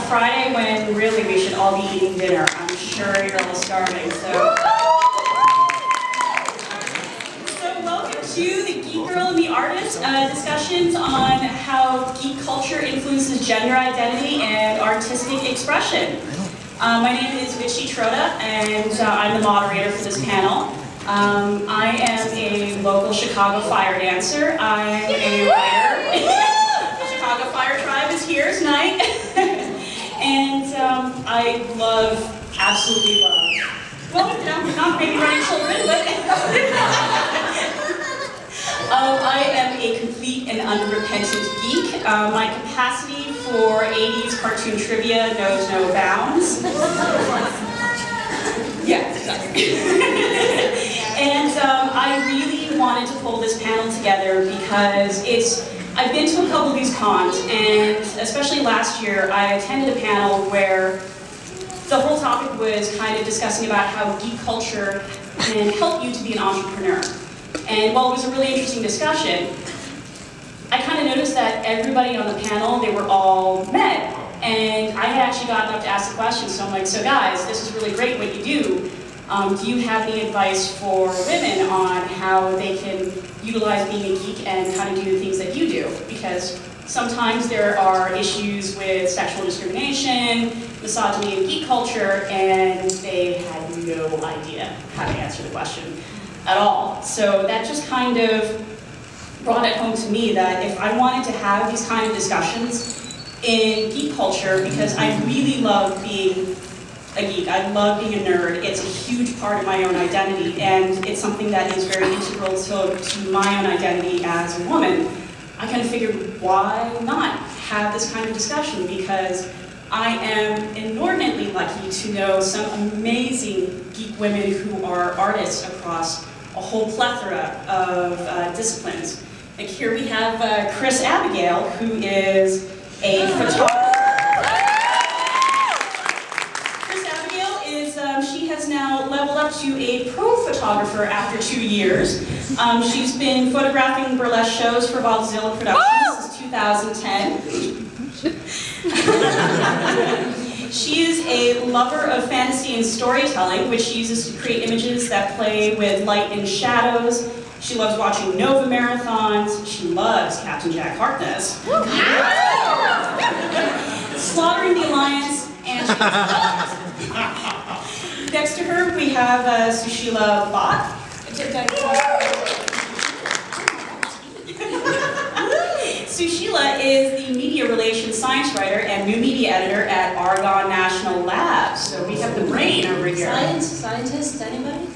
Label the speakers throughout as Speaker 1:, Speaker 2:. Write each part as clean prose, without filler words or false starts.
Speaker 1: Friday when really we should all be eating dinner. I'm sure you're all starving, so welcome to the Geek Girl and the Artist discussions on how geek culture influences gender identity and artistic expression. My name is Michi Trota, and I'm the moderator for this panel. I am a local Chicago fire dancer. I'm a writer. The Chicago Fire Tribe is here tonight. And I absolutely love, well, not maybe running children, but I am a complete and unrepentant geek. My capacity for 80s cartoon trivia knows no bounds. Yeah, exactly. And I really wanted to pull this panel together because I've been to a couple of these cons, and especially last year, I attended a panel where the whole topic was kind of discussing about how geek culture can help you to be an entrepreneur. And while it was a really interesting discussion, I kind of noticed that everybody on the panel, they were all men. And I had actually gotten up to ask the question, so I'm like, so guys, this is really great what you do. Do you have any advice for women on how they can utilize being a geek and kind of do the things that you do? Because sometimes there are issues with sexual discrimination, misogyny in geek culture, and they had no idea how to answer the question at all. So that just kind of brought it home to me that if I wanted to have these kind of discussions in geek culture, because I really love being a geek, I love being a nerd, it's a huge part of my own identity, and it's something that is very integral to my own identity as a woman, I kind of figured, why not have this kind of discussion? Because I am inordinately lucky to know some amazing geek women who are artists across a whole plethora of disciplines. Like here we have Kriss Abigail, who is a photographer. She has now leveled up to a pro photographer after 2 years. She's been photographing burlesque shows for Godzilla Productions since 2010. She is a lover of fantasy and storytelling, which she uses to create images that play with light and shadows. She loves watching Nova marathons. She loves Captain Jack Harkness. Slaughtering the Alliance, and next to her, we have Susheela Bhat. Susheela is the media relations science writer and new media editor at Argonne National Labs. So we have the brain over here.
Speaker 2: Scientist, anybody?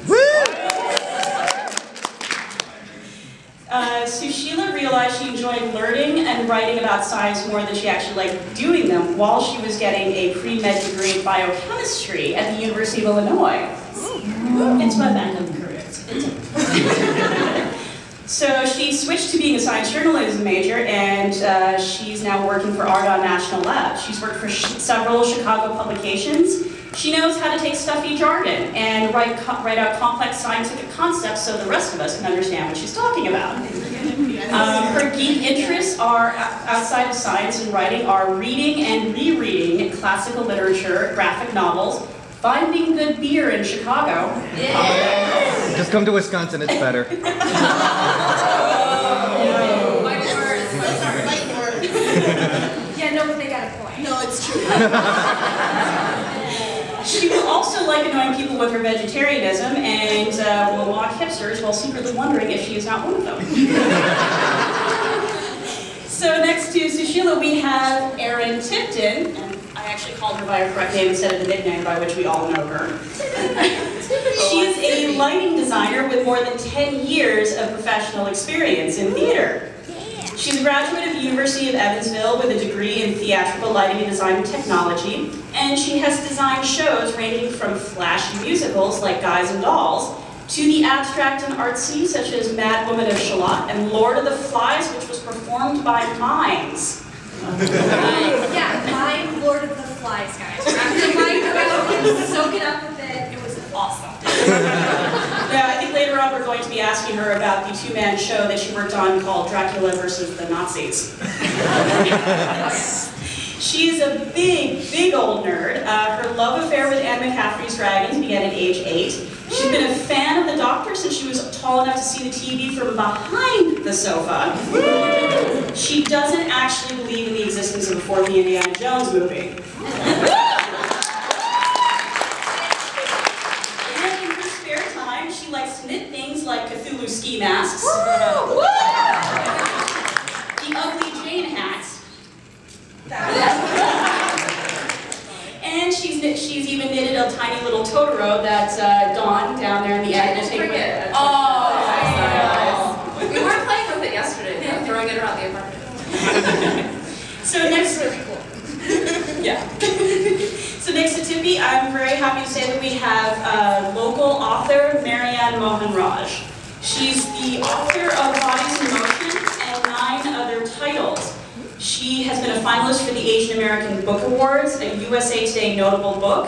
Speaker 1: Susheela realized she enjoyed learning and writing about science more than she actually liked doing them while she was getting a pre-med degree in biochemistry at the University of Illinois. It's my backup career. So she switched to being a science journalism major, and she's now working for Argonne National Labs. She's worked for several Chicago publications. She knows how to take stuffy jargon and write out complex scientific concepts so the rest of us can understand what she's talking about. Her geek interests are, outside of science and writing, are reading and rereading classical literature, graphic novels, finding good beer in Chicago.
Speaker 3: Yeah. Just come to Wisconsin, it's better.
Speaker 2: Yeah, no, but they got a point.
Speaker 4: No, it's true.
Speaker 1: She will also like annoying people with her vegetarianism and will mock hipsters while secretly wondering if she is not one of them. So next to Susheela, we have Erin Tipton. And I actually called her by her correct name instead of the nickname by which we all know her. She is a lighting designer with more than 10 years of professional experience in theater. She's a graduate of the University of Evansville with a degree in theatrical lighting and design and technology, and she has designed shows ranging from flashy musicals like Guys and Dolls to the abstract and artsy such as Mad Woman of Shalott and Lord of the Flies, which was performed by mimes.
Speaker 2: Yeah, mime Lord of the Flies, guys. Wrap your mind around it, soak it up with it. It was awesome.
Speaker 1: Yeah, I think later on we're going to be asking her about the two-man show that she worked on called Dracula versus the Nazis. She is a big old nerd. Her love affair with Anne Mohanraj's dragons began at age 8. She's been a fan of the Doctor since she was tall enough to see the TV from behind the sofa. She doesn't actually believe in the existence of a fourth Indiana Jones movie. And in her spare time, she likes to knit things like Cthulhu ski masks, the ugly Jane hats, and she's even knitted a tiny little Totoro that Dawn down there in the end will take with her.
Speaker 2: Oh, nice. We weren't playing with it yesterday. We were throwing it around the apartment.
Speaker 1: So next, really cool. Yeah. So next to Tippy, I'm very happy to say that we have local author Anne Mohanraj. She's the author of Bodies in Motion and 9 other titles. She has been a finalist for the Asian American Book Awards, a USA Today notable book,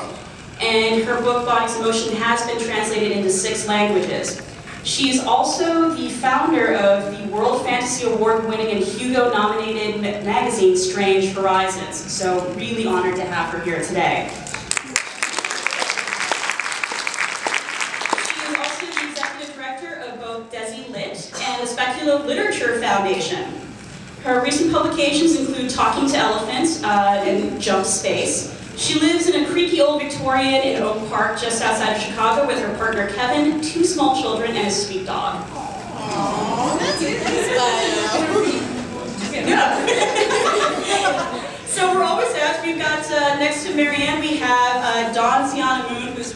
Speaker 1: and her book Bodies in Motion has been translated into 6 languages. She is also the founder of the World Fantasy Award-winning and Hugo-nominated magazine Strange Horizons, so really honored to have her here today. She is also the executive director of both Desi Lit and the Speculative Literature Foundation. Her recent publications include Talking to Elephants and Jump Space. She lives in a creaky old Victorian in Oak Park, just outside of Chicago, with her partner Kevin, 2 small children, and a sweet dog.
Speaker 4: Aww, that's
Speaker 1: Yeah. So we're almost out. We've got next to Marianne, we have Xiana Moon, who's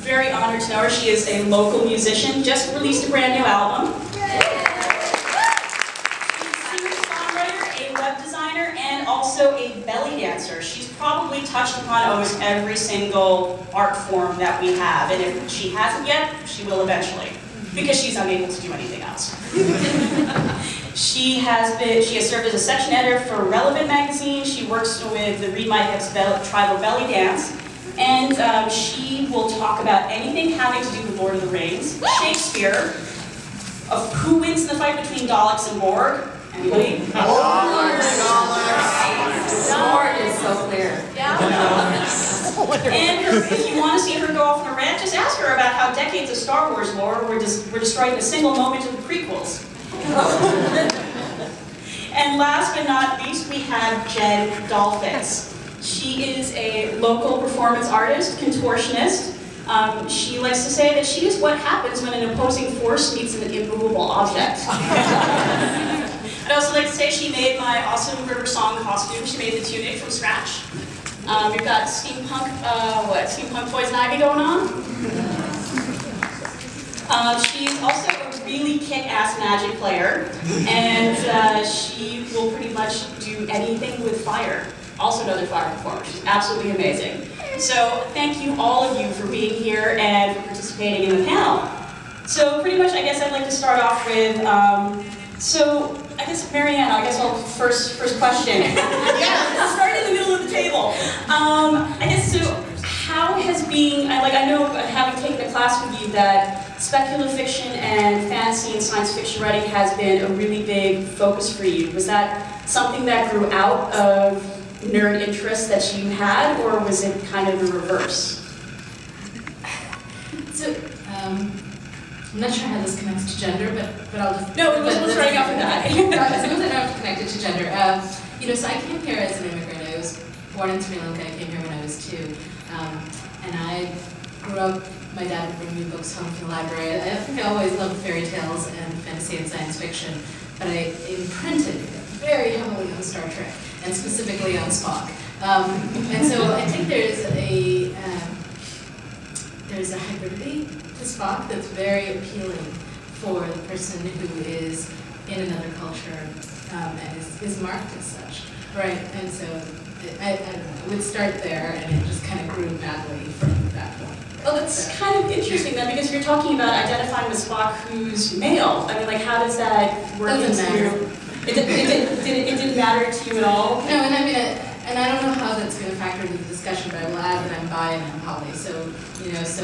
Speaker 1: very honored to know her. She is a local musician, just released a brand new album. Also a belly dancer. She's probably touched upon almost every single art form that we have, and if she hasn't yet, she will eventually, because she's unable to do anything else. She has served as a section editor for Relevant magazine. She works with the Read My Hips Tribal Belly Dance, and she will talk about anything having to do with Lord of the Rings, Shakespeare, of who wins in the fight between Daleks and Borg. Anybody?
Speaker 2: Lord is so clear. Yeah.
Speaker 1: And if you want to see her go off on a rant, just ask her about how decades of Star Wars lore were destroyed in a single moment of the prequels. And last but not least, we have Jen Dollface. She is a local performance artist, contortionist. She likes to say that she is what happens when an opposing force meets an immovable object. I'd also like to say she made my awesome River Song costume. She made the tunic from scratch. We've got steampunk, steampunk Poison Ivy going on. She's also a really kick-ass magic player, and she will pretty much do anything with fire. Also another fire performer. She's absolutely amazing. So thank you, all of you, for being here and for participating in the panel. So pretty much, I guess I'd like to start off with, I guess, Marianne, first question. Yeah, start in the middle of the table. I guess, so how has being, I know having taken a class with you that speculative fiction and fantasy and science fiction writing has been a really big focus for you. Was that something that grew out of nerd interest that you had, or was it kind of the reverse?
Speaker 5: So, I'm not sure how this connects to gender, but I'll just...
Speaker 1: No, it wasn't starting off with that.
Speaker 5: As long as I know it's connected to gender. So I came here as an immigrant. I was born in Sri Lanka. I came here when I was 2. And I grew up, my dad would bring me books home from the library. I think I always loved fairy tales and fantasy and science fiction, but I imprinted very heavily on Star Trek, and specifically on Spock. And so I think there's a hybridity to Spock that's very appealing for the person who is in another culture and is marked as such, right? And so I would start there, and it just kind of grew madly from that point.
Speaker 1: Well, that's kind of interesting then, because you're talking about identifying with Spock who's male. I mean, how does that work?
Speaker 5: Doesn't matter.
Speaker 1: It didn't matter to you at all?
Speaker 5: No, and I mean, and I don't know how that's going to factor into the discussion, but I will add that I'm bi and I'm poly, so, so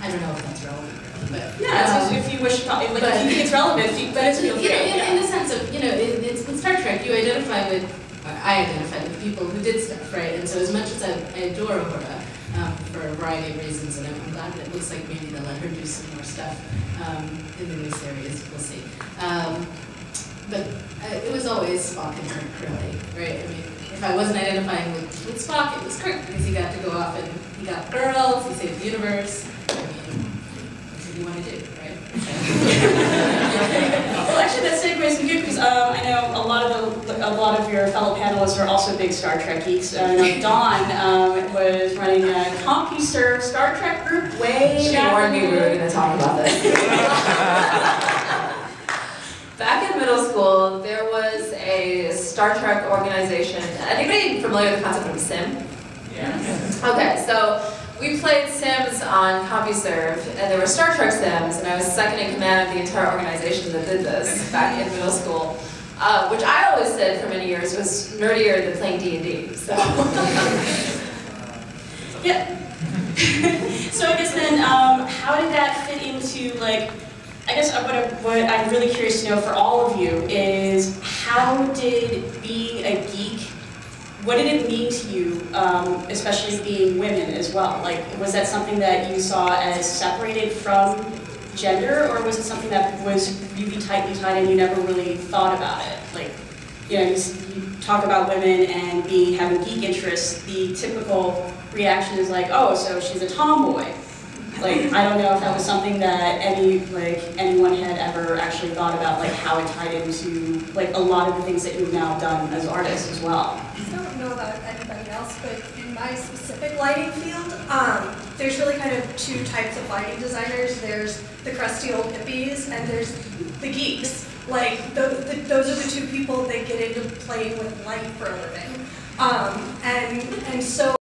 Speaker 5: I don't know if that's relevant. But,
Speaker 1: yeah, so if you wish to, if you think it's relevant, but it's real.
Speaker 5: In the sense of, it's in Star Trek, you identify with, I I identified with people who did stuff, right? And so as much as I adore Aurora, for a variety of reasons, and I'm glad that it looks like maybe they'll let her do some more stuff in the new series, we'll see. But it was always Spock and Kirk, really, right? I mean, if I wasn't identifying with Spock, it was Kirk, because he got to go off and he got girls, he saved the universe. I mean, that's what you want to do, right?
Speaker 1: Well, actually, that segues in good because I know a lot of your fellow panelists are also big Star Trek geeks. Dawn was running a CompuServe Star Trek group way
Speaker 6: She
Speaker 1: back.
Speaker 6: warned me we were going to talk about this. Back in middle school, there was a Star Trek organization. Anybody familiar with the concept of a sim?
Speaker 5: Yes.
Speaker 6: Okay, so we played Sims on CompuServe, and there were Star Trek Sims, and I was second in command of the entire organization that did this back in middle school, which I always said for many years was nerdier than playing D&D. So.
Speaker 1: Yeah. So I guess then, how did that fit into, like, I guess what I'm really curious to know for all of you is how did being a geek, what did it mean to you, especially being women as well? Like, was that something that you saw as separated from gender, or was it something that was really tightly tied and you never really thought about it? Like, you know, you talk about women and having geek interests, the typical reaction is like, oh, so she's a tomboy. Like, I don't know if that was something that anyone had ever actually thought about, like how it tied into like a lot of the things that you've now done as artists as well.
Speaker 2: I don't know about anybody else, but in my specific lighting field, there's really kind of two types of lighting designers. There's the crusty old hippies, and there's the geeks. Like, those are the two people that get into playing with light for a living. And so